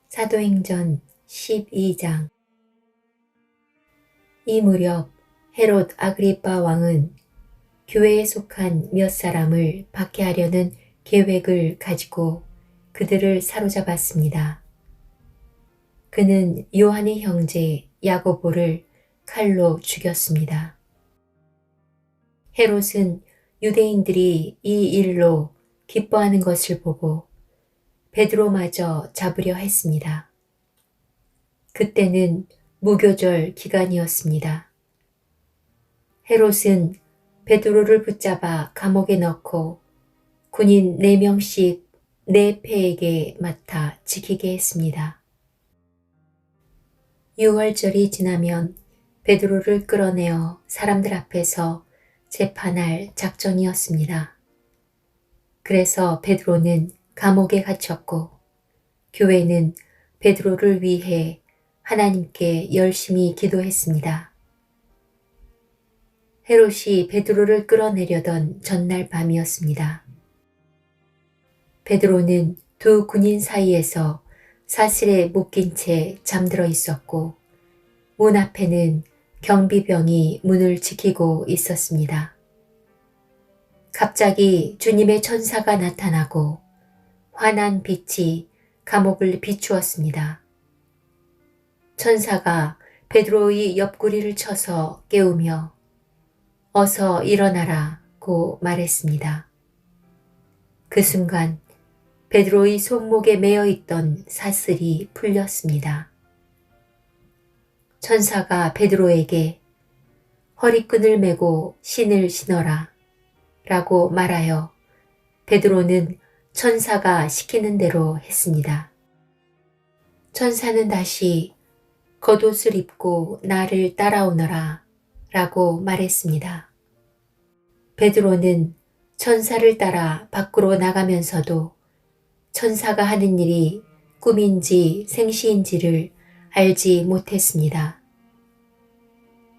사도행전 12장. 이 무렵 헤롯 아그리빠 왕은 교회에 속한 몇 사람을 박해하려는 계획을 가지고 그들을 사로잡았습니다. 그는 요한의 형제 야고보를 칼로 죽였습니다. 헤롯은 유대인들이 이 일로 기뻐하는 것을 보고 베드로마저 잡으려 했습니다. 그때는 무교절 기간이었습니다. 헤롯은 베드로를 붙잡아 감옥에 넣고 군인 4명씩 4패에게 맡아 지키게 했습니다. 유월절이 지나면 베드로를 끌어내어 사람들 앞에서 재판할 작정이었습니다. 그래서 베드로는 감옥에 갇혔고 교회는 베드로를 위해 하나님께 열심히 기도했습니다. 헤롯이 베드로를 끌어내려던 전날 밤이었습니다. 베드로는 두 군인 사이에서 사슬에 묶인 채 잠들어 있었고 문 앞에는 경비병이 문을 지키고 있었습니다. 갑자기 주님의 천사가 나타나고 환한 빛이 감옥을 비추었습니다. 천사가 베드로의 옆구리를 쳐서 깨우며 어서 일어나라고 말했습니다. 그 순간 베드로의 손목에 매어 있던 사슬이 풀렸습니다. 천사가 베드로에게 허리끈을 메고 신을 신어라 라고 말하여 베드로는 천사가 시키는 대로 했습니다. 천사는 다시 겉옷을 입고 나를 따라오너라 라고 말했습니다. 베드로는 천사를 따라 밖으로 나가면서도 천사가 하는 일이 꿈인지 생시인지를 알지 못했습니다.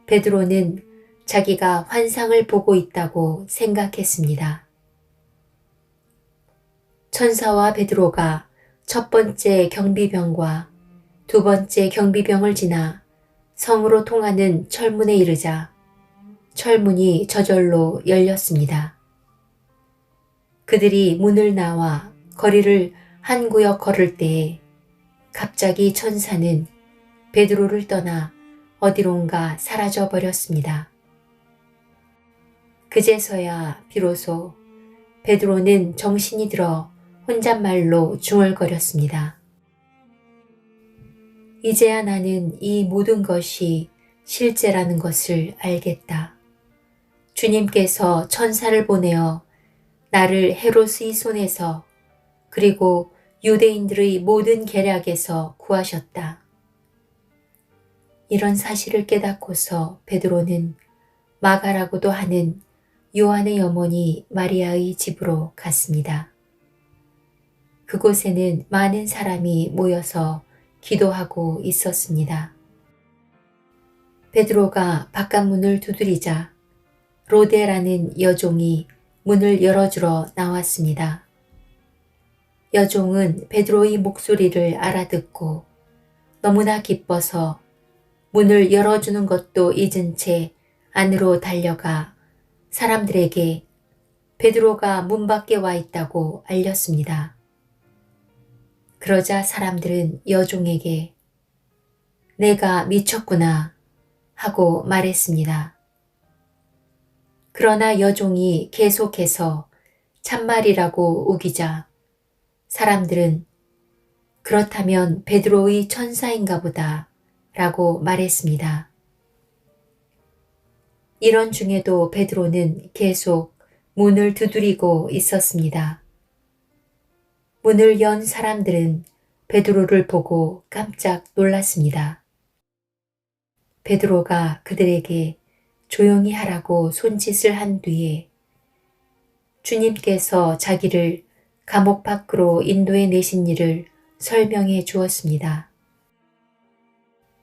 베드로는 자기가 환상을 보고 있다고 생각했습니다. 천사와 베드로가 첫 번째 경비병과 두 번째 경비병을 지나 성으로 통하는 철문에 이르자 철문이 저절로 열렸습니다. 그들이 문을 나와 거리를 한 구역 걸을 때에 갑자기 천사는 베드로를 떠나 어디론가 사라져 버렸습니다. 그제서야 비로소 베드로는 정신이 들어 혼잣말로 중얼거렸습니다. 이제야 나는 이 모든 것이 실제라는 것을 알겠다. 주님께서 천사를 보내어 나를 헤롯의 손에서 그리고 유대인들의 모든 계략에서 구하셨다. 이런 사실을 깨닫고서 베드로는 마가라고도 하는 요한의 어머니 마리아의 집으로 갔습니다. 그곳에는 많은 사람이 모여서 기도하고 있었습니다. 베드로가 바깥문을 두드리자 로데라는 여종이 문을 열어주러 나왔습니다. 여종은 베드로의 목소리를 알아듣고 너무나 기뻐서 문을 열어주는 것도 잊은 채 안으로 달려가 사람들에게 베드로가 문 밖에 와 있다고 알렸습니다. 그러자 사람들은 여종에게 내가 미쳤구나 하고 말했습니다. 그러나 여종이 계속해서 참말이라고 우기자 사람들은 그렇다면 베드로의 천사인가 보다 라고 말했습니다. 이런 중에도 베드로는 계속 문을 두드리고 있었습니다. 문을 연 사람들은 베드로를 보고 깜짝 놀랐습니다. 베드로가 그들에게 조용히 하라고 손짓을 한 뒤에 주님께서 자기를 감옥 밖으로 인도해 내신 일을 설명해 주었습니다.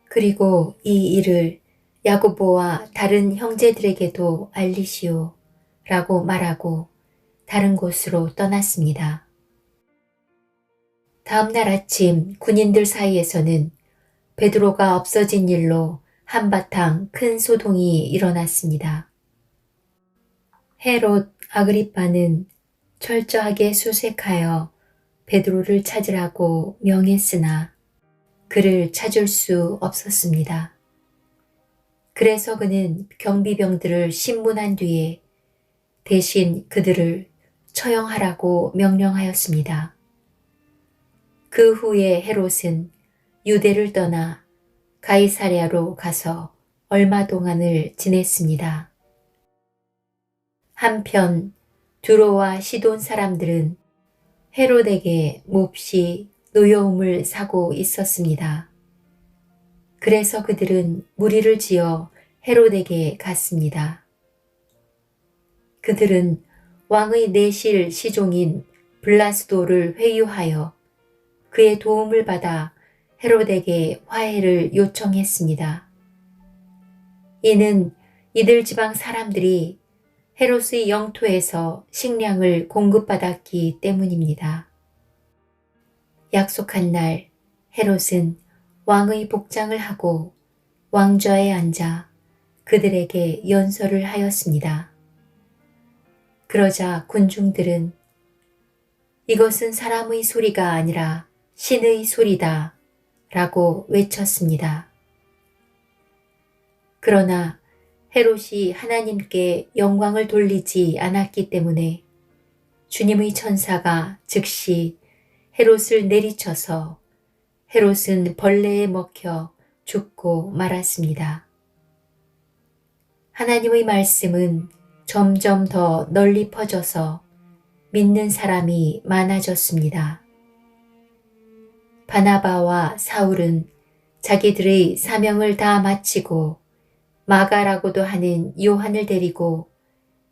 그리고 이 일을 야고보와 다른 형제들에게도 알리시오 라고 말하고 다른 곳으로 떠났습니다. 다음 날 아침 군인들 사이에서는 베드로가 없어진 일로 한바탕 큰 소동이 일어났습니다. 헤롯 아그리빠는 철저하게 수색하여 베드로를 찾으라고 명했으나 그를 찾을 수 없었습니다. 그래서 그는 경비병들을 신문한 뒤에 대신 그들을 처형하라고 명령하였습니다. 그 후에 헤롯은 유대를 떠나 가이사랴로 가서 얼마 동안을 지냈습니다. 한편 두로와 시돈 사람들은 헤롯에게 몹시 노여움을 사고 있었습니다. 그래서 그들은 무리를 지어 헤롯에게 갔습니다. 그들은 왕의 내실 시종인 블라스도를 회유하여 그의 도움을 받아 헤롯에게 화해를 요청했습니다. 이는 이들 지방 사람들이 헤롯의 영토에서 식량을 공급받았기 때문입니다. 약속한 날 헤롯은 왕의 복장을 하고 왕좌에 앉아 그들에게 연설을 하였습니다. 그러자 군중들은 이것은 사람의 소리가 아니라 신의 소리다 라고 외쳤습니다. 그러나 헤롯이 하나님께 영광을 돌리지 않았기 때문에 주님의 천사가 즉시 헤롯을 내리쳐서 헤롯은 벌레에 먹혀 죽고 말았습니다. 하나님의 말씀은 점점 더 널리 퍼져서 믿는 사람이 많아졌습니다. 바나바와 사울은 자기들의 사명을 다 마치고 마가라고도 하는 요한을 데리고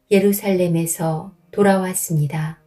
예루살렘에서 돌아왔습니다.